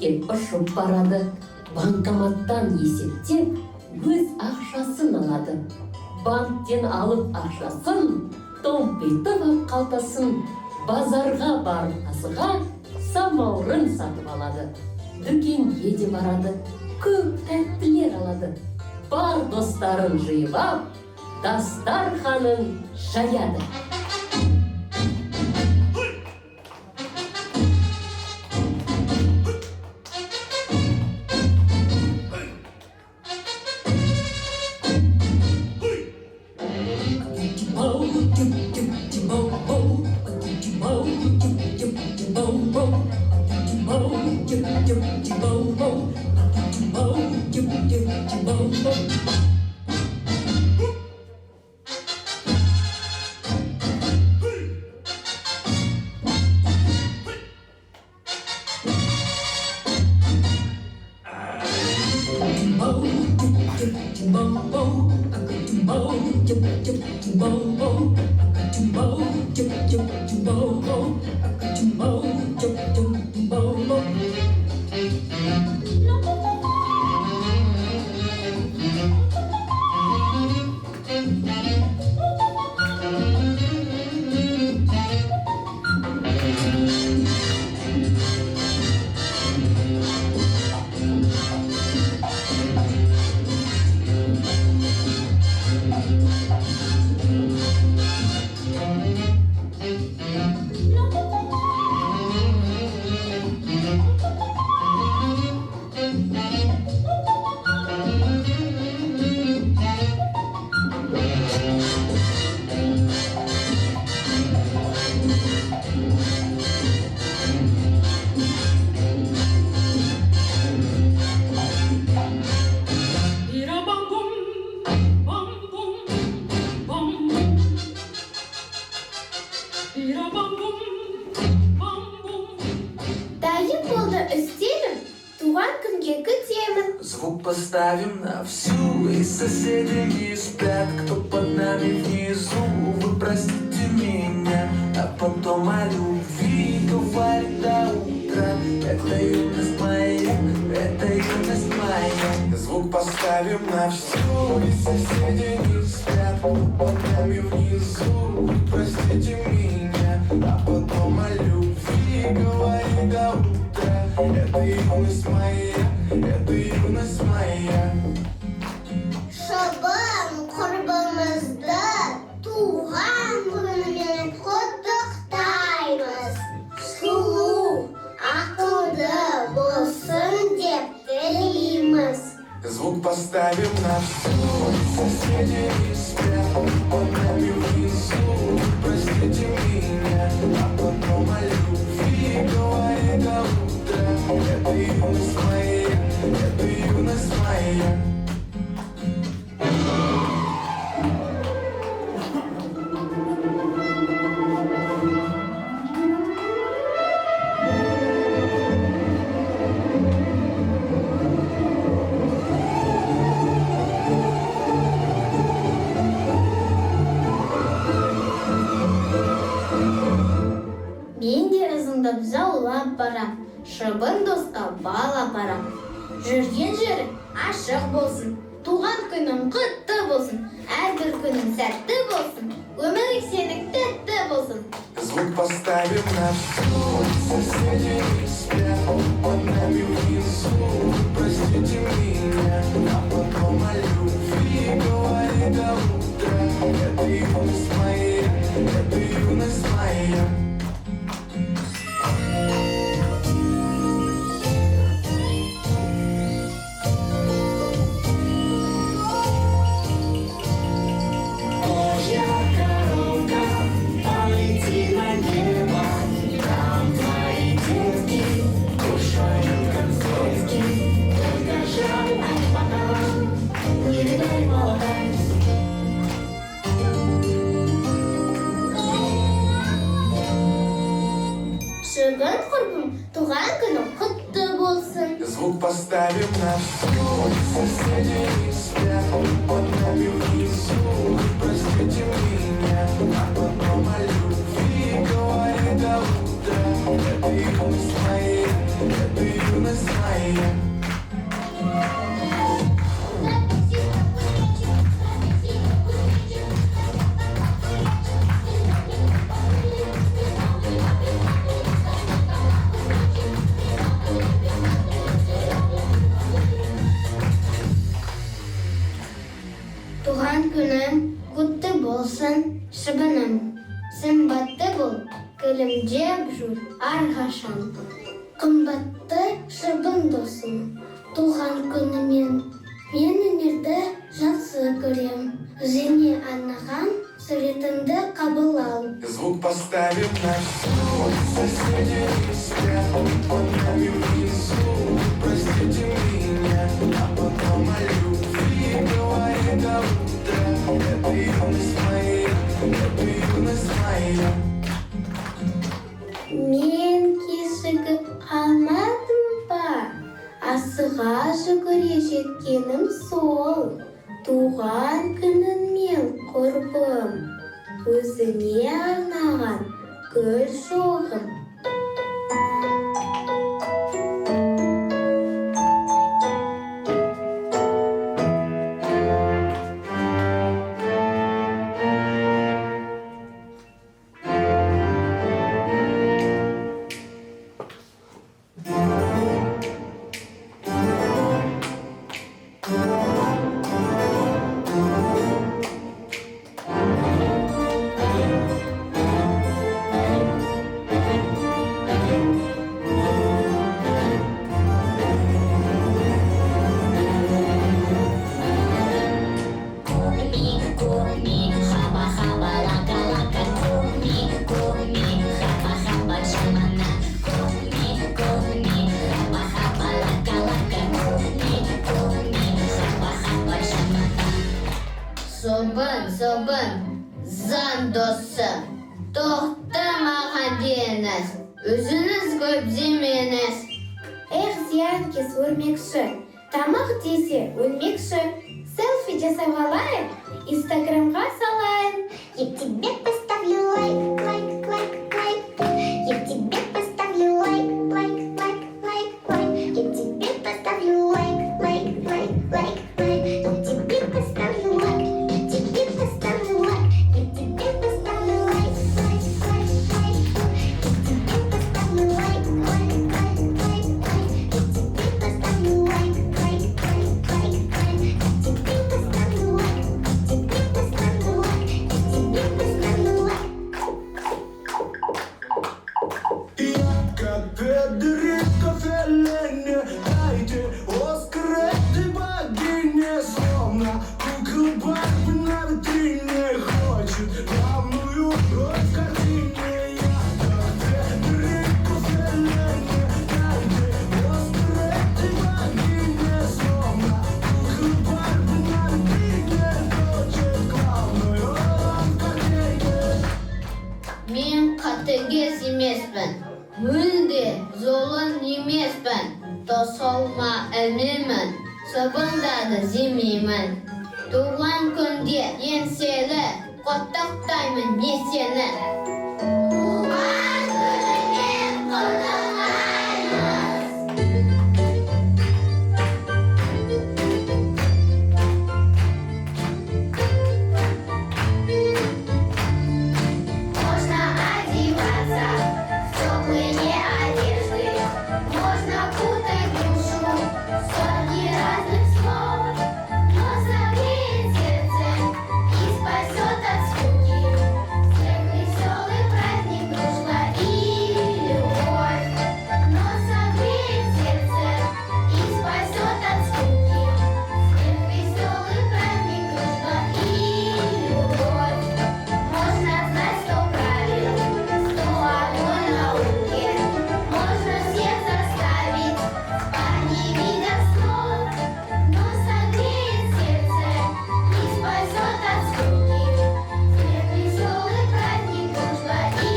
банкке ұшып барады. Банкоматтан есептеп, өз ақшасын алады. Банктен алып ақшасын, томпитып ап қалтасын, базарға барып асыға самаурын сатып алады. Дүкенге де барады, көп тәттілер алады. Бар достарын жиып ап, дастарханын жаяды. Звук поставим на всю, и соседи не спят. Кто под нами внизу, вы простите меня. А потом о любви говорит до утра. Это юность моя, это юность моя. Звук поставим на всю, и соседи не спят. Кто под нами внизу, вы простите меня. А потом о любви говорит до утра. Это юность моя, это юность моя. Шабан құрбымызды туған күнімен құттықтаймыз. Сұлу, ақылды болсын деп тілейміз. Звук поставим на всю, соседи не спят. Под нами внизу, простите меня. А потом о любви говорит до утра. Это юность моя, это юность моя. Мен де ызыңдап заулап барам, шыбын досқа бал апарам. Жүрген жері ашық болсын, туған күнің құтты болсын, әрбір күнің сәтті болсын, өмірің сенің тәтті болсын. Звук поставим на всю, соседи не спят. Под нами внизу, простите меня. А потом о любви говорит до утра. Это юность моя, это юность моя. Шыбын құрбым, туған күнің құтты болсын. Звук поставим на всю, соседи не спят. Под нами внизу, простите меня. А потом о любви говорит до утра. Это юность моя, это юность моя. Туған күнің құтты болсын, шыбыным. Сымбатты бол, күлімдеп жүр әрқашан. Қымбатты шыбын досым, туған күнімен мен өнерді жақсы көрем. Және арнаған суретіңді қабыл ал. Звук поставим на всю, соседи не спят, под нами внизу. Простите меня, а потом о любви говорит до утра. Это юность моя, это юность моя. Мен кешігіп қалмадым ба, асыға жүгіре жеткенім сол. Туған күніңмен құрбым, өзіңе арнаған гүл шоғым. Собын, зан досы, тоқтамаған деніз, өзіңіз көп демеңіз. Эх, зиянкес өрмекші, тамақ десе өлмекші. Селфи жасап алайын, инстаграмға салайын. Я тебе поставлю лайк, лайк, лайк, лайк. Я тебе поставлю лайк, лайк, лайк, лайк, лайк. Я тебе поставлю лайк, лайк, лайк, лайк, лайк. Я тебе поставлю лайк, я тебе поставлю лайк. Я тебе поставлю лайк, лайк, лайк, лайк. Я тебе поставлю лайк, лайк, лайк, лайк, лайк. Я тебе поставлю лайк, лайк, лайк, лайк, лайк. Я тебе поставлю лайк, я тебе поставлю лайк. Я тебе поставлю лайк. Как Федерико Феллини, дайте Оскар этой богине. Словно кукла Барби на витрине хочет главную роль в картине. Я как Федерико Феллини, дайте Оскар этой богине. Словно кукла Барби на витрине хочет главную роль в картине. Мен қатыгез емеспін, мүлде золын емеспін. Тосолма әмімін, собындады земеймін. Туған күнде еңселі, құттықтаймын не сені. Туған күнімен құттықтаймыз. Можно одеваться в теплые одежды, можно кутать душу в сотни разных слов, но согреет сердце и спасет от скуки. Всех веселый праздник, дружба и любовь, но согреет сердце и спасет от скуки. Всех веселый праздник, дружба и любовь. Можно знать 100 правил, 100 одной науки. Можно всех заставить спать, не видя снов, но согреет сердце и спасет от скуки. Всех веселый праздник, дружба и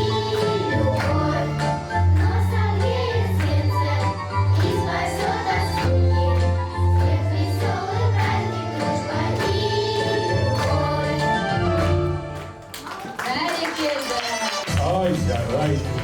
любовь, но согреет сердце и спасет от скуки. Всех веселый праздник, дружба и любовь. Бәрекелді. Ай, жарайсың.